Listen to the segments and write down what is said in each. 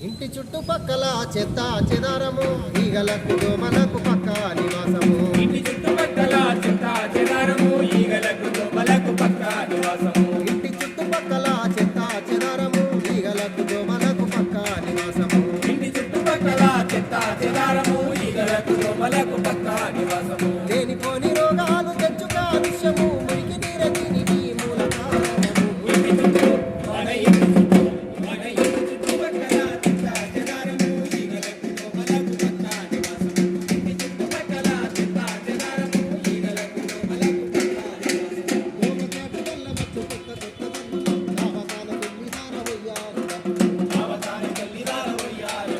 ఇంటి చుట్టుపక్కల చెత్త చెదారము ఈగలకు దోమలకు పక్క నివాసము. ఇంటి చుట్టుపక్కల చెత్త చెదారము ఈగలకు దోమలకు పక్క నివాసము. ఇంటి చుట్టుపక్కల చెత్త చెదారము ఈగలకు దోమలకు పక్క నివాసము. ఇంటి చుట్టుపక్కల చెత్త చెదారము ఈగలకు దోమలకు పక్క నివాసము. లేనిపోని రోగాలు తెచ్చు కాలుష్యము మురికి నీరు దీనికి మూల కారణము. ఇంటి చుట్టూ మన ఇంటి చుట్టూ మన ఇంటి చుట్టుపక్కల చెత్త చెదారము ఈగలకు దోమలకు పక్క నివాసము. ఇంటి చుట్టుపక్కల చెత్త చెదారము ఈగలకు దోమలకు పక్క నివాసము. దోమకాటు వల్ల వచ్చు కొత్త కొత్త దమ్ములు దావకాల వెళ్ళిదార వయ్యారు అవతార కల్లిదార వయ్యారు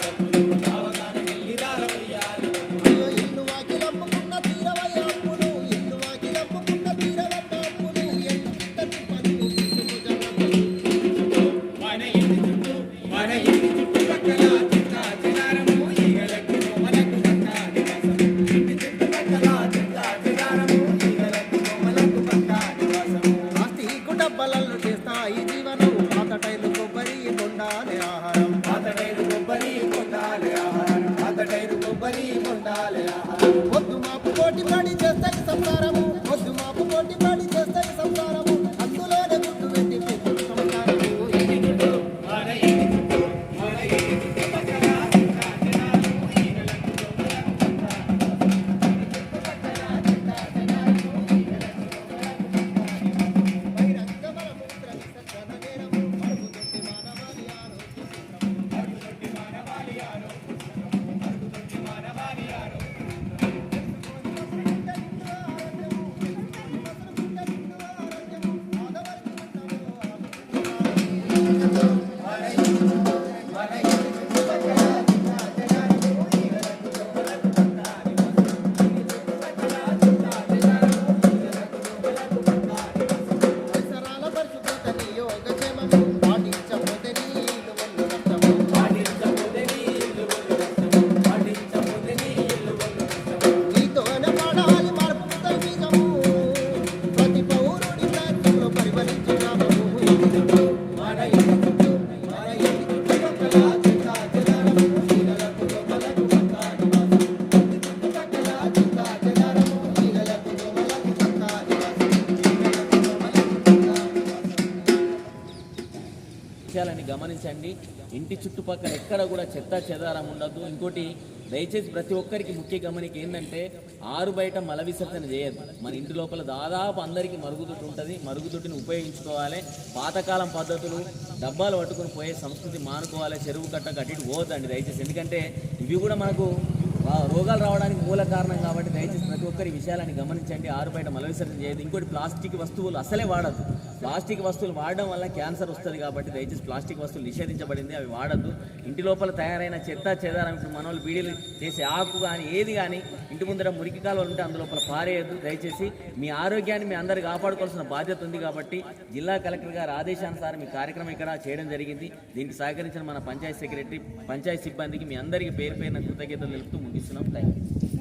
అవతార కల్లిదార వయ్యారు. అయ్యో ఇల్లు వాకిలమ్ముకున్న తీరవయ్యాపులు ఇల్లు వాకిలమ్ముకున్న తీరవయ్యాపులు ఎల్లు గిట్టని పనులు తీసుకు జగము. మన ఇంటి చుట్టూ మన ఇంటి చుట్టుపక్కల చెత్త చెదారము ఈగలకు దోమలకు పక్క నివాసము. ఇంటి చుట్టుపక్కల చెత్త చెదారము ఈగలకు దోమలకు పక్క నివాసము. ప్లాస్టిక్ డబ్బలలో చేస్తాయి జీవనం పాత టైర్లు కొబ్బరి కొండాలి ఆహారం. పాత టైరు కొబ్బరి పొందాలి ఆహారం. పాత టైరు కొబ్బరి పొందాలి ఆహారం. పొద్దు మాపు పోటీ పడి చేస్తాయి సంసారము పొద్దు మాపు పోటీ పడి చేస్తాయి సంసారము అందులోనే గుడ్డు పెట్టి పెట్టి సంసారము. ఇంటి చుట్టూ మన ఇంటి చుట్టూ మన ఇంటి చుట్టుపక్కల చెత్త చెదారము ఈగలకు దోమలకు పక్క బహిరంగ మలమూత్ర విసర్జన నేరము మరుగుదొడ్డి మానవాళి పరిసరాల పరిశుభ్రతని యోగక్షేమము పాటించకపోతే నీళ్లు వల్లు నష్టము. నీతోనే పాడాలి మార్పుకు దైవికము ప్రతి పౌరుడి ప్రయత్నంలో పరిమళించు గ్రామము. మన ఇంటి చుట్టూ మన ఇంటి చుట్టుపక్కల చెత్త చెదారము ఈగలకు దోమలకు పక్క నివాసము. ఇంటి చుట్టుపక్కల చెత్త చెదారము ఈగలకు దోమలకు పక్క నివాసము. విషయాలని గమనించండి. ఇంటి చుట్టుపక్కల ఎక్కడ కూడా చెత్త చెదారం ఉండద్దు. ఇంకోటి దయచేసి ప్రతి ఒక్కరికి ముఖ్య గమనిక ఏంటంటే ఆరు బయట మల విసర్జన చేయద్దు. మన ఇంటి లోపల దాదాపు అందరికీ మరుగుదొడ్డి ఉంటుంది. మరుగుదొడ్డిని ఉపయోగించుకోవాలి. పాతకాలం పద్ధతులు డబ్బాలు పట్టుకొని పోయే సంస్కృతి మానుకోవాలి. చెరువు కట్ట కట్టి పోవద్దండి దయచేసి. ఎందుకంటే ఇవి కూడా మనకు రోగాలు రావడానికి మూల కారణం కాబట్టి దయచేసి ప్రతి ఒక్కరి విషయాలని గమనించండి. ఆరు బయట మల విసర్జన చేయదు. ఇంకోటి ప్లాస్టిక్ వస్తువులు అసలే వాడద్దు. ప్లాస్టిక్ వస్తువులు వాడడం వల్ల క్యాన్సర్ వస్తుంది కాబట్టి దయచేసి ప్లాస్టిక్ వస్తువులు నిషేధించబడింది, అవి వాడద్దు. ఇంటి లోపల తయారైన చెత్త చెదారం ఇప్పుడు మన వాళ్ళు బీడీలు చేసే ఆకు కానీ ఏది కానీ ఇంటి ముందర మురికి కాలువలు ఉంటే అందులోపల పారేయద్దు. దయచేసి మీ ఆరోగ్యాన్ని మీ అందరు కాపాడుకోవాల్సిన బాధ్యత ఉంది కాబట్టి జిల్లా కలెక్టర్ గారి ఆదేశానుసారం ఈ కార్యక్రమం ఇక్కడ చేయడం జరిగింది. దీనికి సహకరించిన మన పంచాయతీ సెక్రటరీ, పంచాయతీ సిబ్బందికి మీ అందరికీ పేరు పేరున కృతజ్ఞతలు తెలుపుతూ ముగిస్తున్నాం. Thank you.